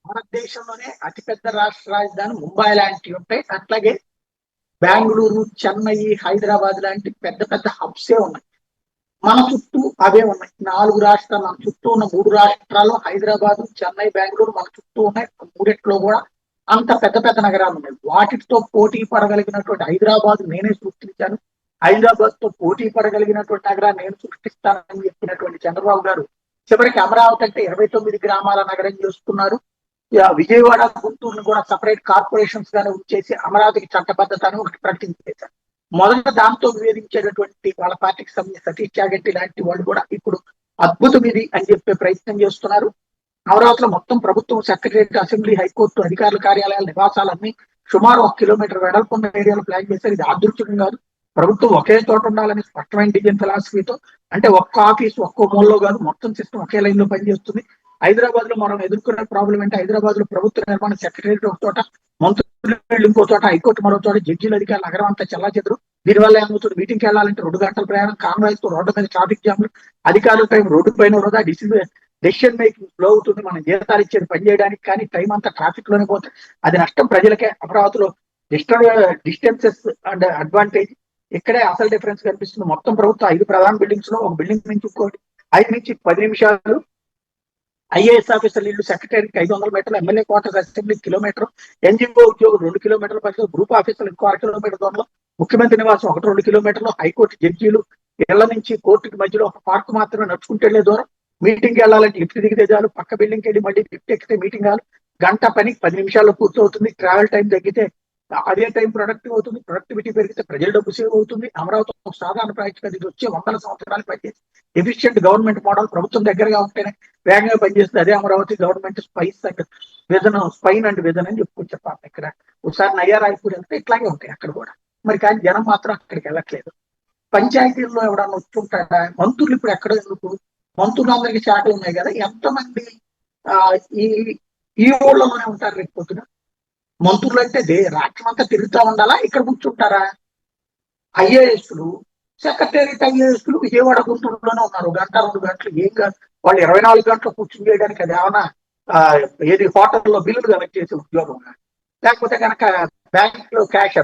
భారతదేశంలోనే అతిపెద్ద రాష్ట్ర రాజధాని ముంబై లాంటివి ఉంటాయి. అట్లాగే బెంగళూరు, చెన్నై, హైదరాబాద్ లాంటి పెద్ద పెద్ద హబ్సే ఉన్నాయి. మన చుట్టూ అవే ఉన్నాయి. 4 రాష్ట్రాలు మన చుట్టూ ఉన్న 3 రాష్ట్రాలు హైదరాబాద్, చెన్నై, బెంగళూరు మన చుట్టూ ఉన్నాయి. మూడిట్లో కూడా అంత పెద్ద పెద్ద నగరాలు ఉన్నాయి. వాటితో పోటీ పడగలిగినటువంటి హైదరాబాద్ నేనే సృష్టించాను, హైదరాబాద్ తో పోటీ పడగలిగినటువంటి నగరాన్ని నేను సృష్టిస్తానని చెప్పినటువంటి చంద్రబాబు గారు చివరికి అమరావతి అంటే 29 గ్రామాల నగరం చేసుకున్నారు. విజయవాడ, గుంటూరును కూడా సపరేట్ కార్పొరేషన్స్ గానే ఉంచేసి అమరావతికి చట్టబద్ధత అని ఒకటి ప్రకటించేశారు. మొదట దాంతో వివేదించేటటువంటి వాళ్ళ పార్టీకి సంబంధించిన సతీష్ చాగంటి లాంటి వాళ్ళు కూడా ఇప్పుడు అద్భుతం ఇది అని చెప్పే ప్రయత్నం చేస్తున్నారు. అమరావతిలో మొత్తం ప్రభుత్వం సెక్రటరియట్, అసెంబ్లీ, హైకోర్టు అధికారుల కార్యాలయాల నివాసాలన్నీ సుమారు 1 కిలోమీటర్ వెడల్పున్న ఏరియాలో ప్లాన్ చేశారు. ఇది ఆదృశ్యం కాదు. ప్రభుత్వం ఒకే చోట ఉండాలని స్పష్టమైన డిజైన్ ఫిలాసఫీతో, అంటే ఒక్క ఆఫీస్ ఒక్కో మూలలో కాదు, మొత్తం సిస్టమ్ ఒకే లైన్ లో పనిచేస్తుంది. హైదరాబాద్ లో మనం ఎదుర్కొనే ప్రాబ్లం అంటే హైదరాబాద్ లో ప్రభుత్వ నిర్మాణ సెక్రటరియట్ ఒక చోట, మంత్రులు ఇంకో చోట, హైకోర్టు మరో చోట, జడ్జీల అధికారులు నగరం అంతా చెల్లాచెదరు. దీనివల్ల ఏమవుతుంది, మీటింగ్కి వెళ్ళాలంటే 2 గంటల ప్రయాణం, కాన్వాయ్స్ తో రోడ్డు మీద ట్రాఫిక్ జామ్లు, అధికారుల టైం రోడ్డు పైన వృధా, డెసిషన్ మేకింగ్ స్లో అవుతుంది. మనం జీతాలు ఇచ్చేది పని చేయడానికి, కానీ టైం అంతా ట్రాఫిక్ లోనే పోతుంది. అది నష్టం ప్రజలకే. అమరావతిలో డిస్టెన్సెస్ అండ్ అడ్వాంటేజ్ ఇక్కడే అసలు డిఫరెన్స్ కనిపిస్తుంది. మొత్తం ప్రభుత్వం 5 ప్రధాన బిల్డింగ్స్ లో ఒక బిల్డింగ్ నుంచి ఇంకోటి 5 నుంచి 10 నిమిషాలు. ఐఏఎస్ ఆఫీసర్లు ఇల్లు సెక్రటరీకి 500 మీటర్లు, MLA quarters assembly kilometre, NGO ఉద్యోగులు 2 కిలోమీటర్ల పరిధిలో, గ్రూప్ ఆఫీసర్లు ఇంకో 1 కిలోమీటర్ దూరంలో, ముఖ్యమంత్రి నివాసం 1-2 కిలోమీటర్లు, హైకోర్టు జడ్జీలు ఇళ్ల నుంచి కోర్టుకి మధ్యలో ఒక పార్క్ మాత్రమే నడుచుకుంటే వెళ్లే దూరం. మీటింగ్కి వెళ్ళాలంటే లిఫ్ట్ దిగితే చాలు, పక్క బిల్డింగ్కి వెళ్ళి మళ్ళీ లిఫ్ట్ ఎక్కితే మీటింగ్ హాల్. గంట పని 10 నిమిషాల్లో పూర్తవుతుంది. ట్రావెల్ టైం తగ్గితే అదే టైం ప్రొడక్టివ్ అవుతుంది. ప్రొడక్టివిటీ పెరిగితే ప్రజల డబ్బు సేవ్ అవుతుంది. అమరావతి ఒక సాధారణ ప్రాజెక్ట్ ఇది వచ్చే 100 సంవత్సరాలు పనిచేసి ఎఫిషియెంట్ గవర్నమెంట్ మోడల్. ప్రభుత్వం దగ్గరగా ఉంటేనే వేగంగా పనిచేస్తుంది. అదే Amaravati government spine and vision అని చెప్పుకొని చెప్పాలి. ఇక్కడ ఒకసారి నయ్యా రాయపూర్ వెళ్తే ఇట్లాగే ఉంటాయి అక్కడ కూడా. మరి కానీ జనం మాత్రం అక్కడికి వెళ్ళట్లేదు. పంచాయతీల్లో ఎవడన్నా వచ్చుంటాడా? మంత్రులు ఇప్పుడు ఎక్కడ ఎందుకు? మంత్రులందరికీ శాఖలు ఉన్నాయి కదా, ఎంతమంది ఈ ఈ ఊళ్ళలోనే ఉంటారు రేపు పొద్దున? మంత్రులు అంటే రాష్ట్రం అంతా తిరుగుతా ఉండాలా, ఇక్కడ కూర్చుంటారా? ఐఏఎస్లు, సెక్రటేరియట్ ఐఏఎస్లు విజయవాడ, గుంటూరులోనే ఉన్నారు. 1-2 గంటలు ఏం కాదు. వాళ్ళు 24 గంటలు కూర్చుని చేయడానికి అది ఏమన్నా ఏది హోటల్లో బిల్లులు కలెక్ట్ చేసే ఉద్యోగం? లేకపోతే కనుక బ్యాంక్ లో క్యాష్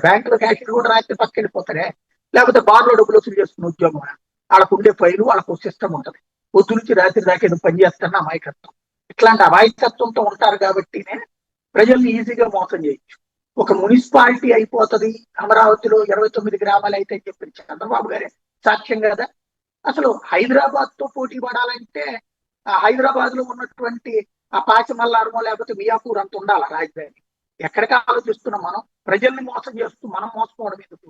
కూడా రాత్రి పక్క వెళ్ళిపోతారే? లేకపోతే బార్లో డబ్బులు వసూలు చేసుకున్న ఉద్యోగం? వాళ్ళకు ఉండే ఫైలు, వాళ్ళకు సిస్టమ్ ఉంటుంది. పొద్దు నుంచి రాత్రి దాకా నువ్వు పని చేస్తున్న అమాయకత్వం. ఇట్లాంటి అమాయకత్వంతో ఉంటారు కాబట్టినే ప్రజల్ని ఈజీగా మోసం చేయొచ్చు. ఒక మున్సిపాలిటీ అయిపోతుంది అమరావతిలో 29 గ్రామాలు అయితే చెప్పి చంద్రబాబు గారే సాక్ష్యం కదా. అసలు హైదరాబాద్ తో పోటీ పడాలంటే హైదరాబాద్ లో ఉన్నటువంటి ఆ పాచిమల్లారమో లేకపోతే మియాపూర్ అంత ఉండాలి రాజధాని. ఎక్కడికి ఆలోచిస్తున్నాం మనం? ప్రజల్ని మోసం చేస్తూ మనం మోసపోవడం ఎందుకు?